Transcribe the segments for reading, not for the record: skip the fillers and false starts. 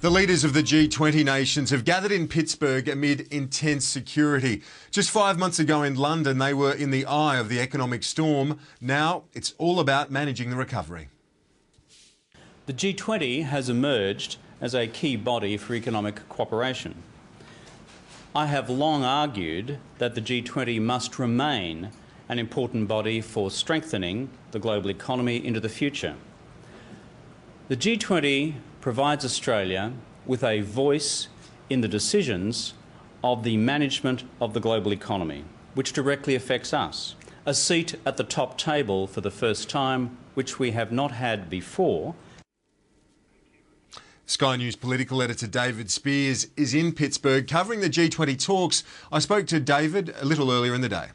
The leaders of the G20 nations have gathered in Pittsburgh amid intense security. Just 5 months ago in London, they were in the eye of the economic storm. Now it's all about managing the recovery. The G20 has emerged as a key body for economic cooperation. I have long argued that the G20 must remain an important body for strengthening the global economy into the future. The G20 provides Australia with a voice in the decisions of the management of the global economy, which directly affects us. A seat at the top table for the first time, which we have not had before. Sky News political editor David Spears is in Pittsburgh covering the G20 talks. I spoke to David a little earlier in the day.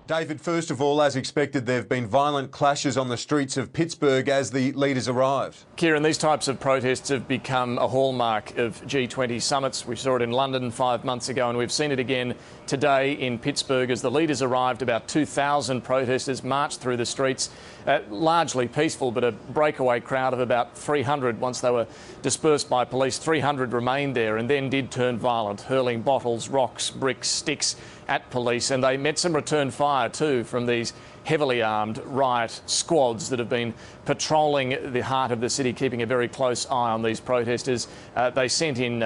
David, first of all, as expected, there have been violent clashes on the streets of Pittsburgh as the leaders arrived. Kieran, these types of protests have become a hallmark of G20 summits. We saw it in London 5 months ago, and we've seen it again today in Pittsburgh as the leaders arrived. About 2,000 protesters marched through the streets, largely peaceful, but a breakaway crowd of about 300 once they were dispersed by police. 300 remained there and then did turn violent, hurling bottles, rocks, bricks, sticks at police, and they met some return fire too from these heavily armed riot squads that have been patrolling the heart of the city, keeping a very close eye on these protesters. They sent in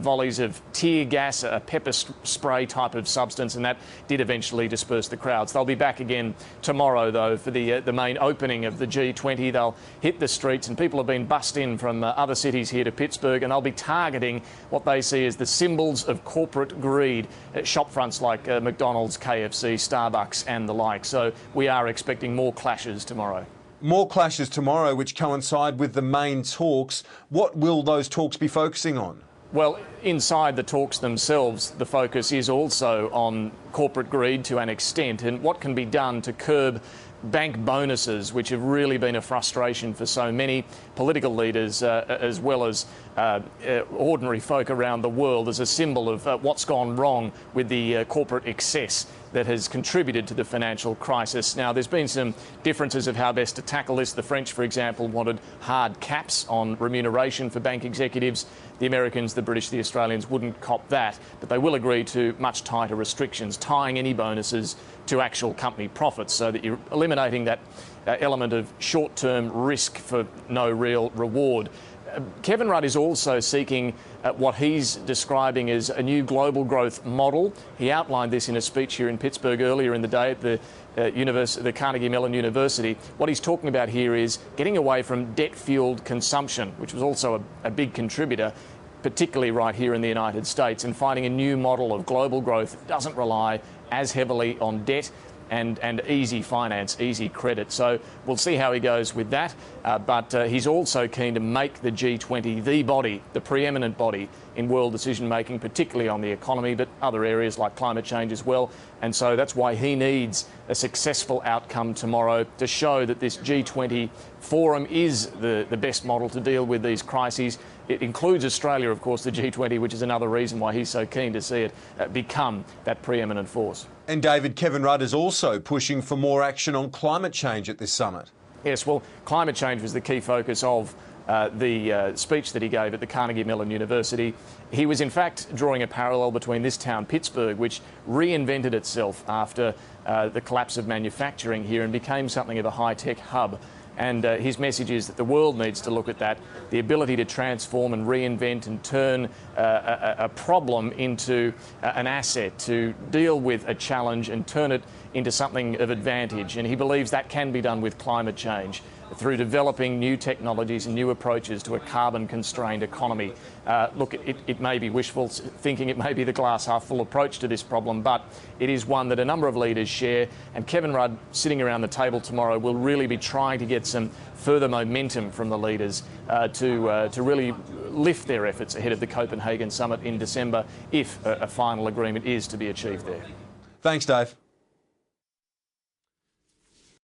volleys of tear gas, a pepper spray type of substance, and that did eventually disperse the crowds. They'll be back again tomorrow, though, for the main opening of the G20. They'll hit the streets, and people have been bussed in from other cities here to Pittsburgh, and they'll be targeting what they see as the symbols of corporate greed at shop fronts like McDonald's, KFC, Starbucks and the like. So we are expecting more clashes tomorrow. More clashes tomorrow, which coincide with the main talks. What will those talks be focusing on? Well, inside the talks themselves, the focus is also on corporate greed to an extent and what can be done to curb bank bonuses, which have really been a frustration for so many political leaders as well as ordinary folk around the world, as a symbol of what's gone wrong with the corporate excess that has contributed to the financial crisis. Now, there's been some differences of how best to tackle this. The French, for example, wanted hard caps on remuneration for bank executives. The Americans, the British, the Australians wouldn't cop that, but they will agree to much tighter restrictions, tying any bonuses to actual company profits so that you're eliminating that element of short-term risk for no real reward. Kevin Rudd is also seeking what he's describing as a new global growth model. He outlined this in a speech here in Pittsburgh earlier in the day at the Carnegie Mellon University. What he's talking about here is getting away from debt-fueled consumption, which was also a big contributor, particularly right here in the United States, and finding a new model of global growth that doesn't rely as heavily on debt and easy finance, easy credit. So we'll see how he goes with that. But he's also keen to make the G20 the body, the preeminent body in world decision-making, particularly on the economy, but other areas like climate change as well. And so that's why he needs a successful outcome tomorrow to show that this G20 forum is the best model to deal with these crises. It includes Australia, of course, the G20, which is another reason why he's so keen to see it become that preeminent force. And David, Kevin Rudd is also pushing for more action on climate change at this summit. Yes, well, climate change was the key focus of the speech that he gave at the Carnegie Mellon University. He was in fact drawing a parallel between this town, Pittsburgh, which reinvented itself after the collapse of manufacturing here and became something of a high-tech hub. And his message is that the world needs to look at that, the ability to transform and reinvent and turn a problem into an asset, to deal with a challenge and turn it into something of advantage. And he believes that can be done with climate change, through developing new technologies and new approaches to a carbon-constrained economy. Look, it may be wishful thinking, it may be the glass-half-full approach to this problem, but it is one that a number of leaders share, and Kevin Rudd, sitting around the table tomorrow, will really be trying to get some further momentum from the leaders to really lift their efforts ahead of the Copenhagen summit in December, if a final agreement is to be achieved there. Thanks, Dave.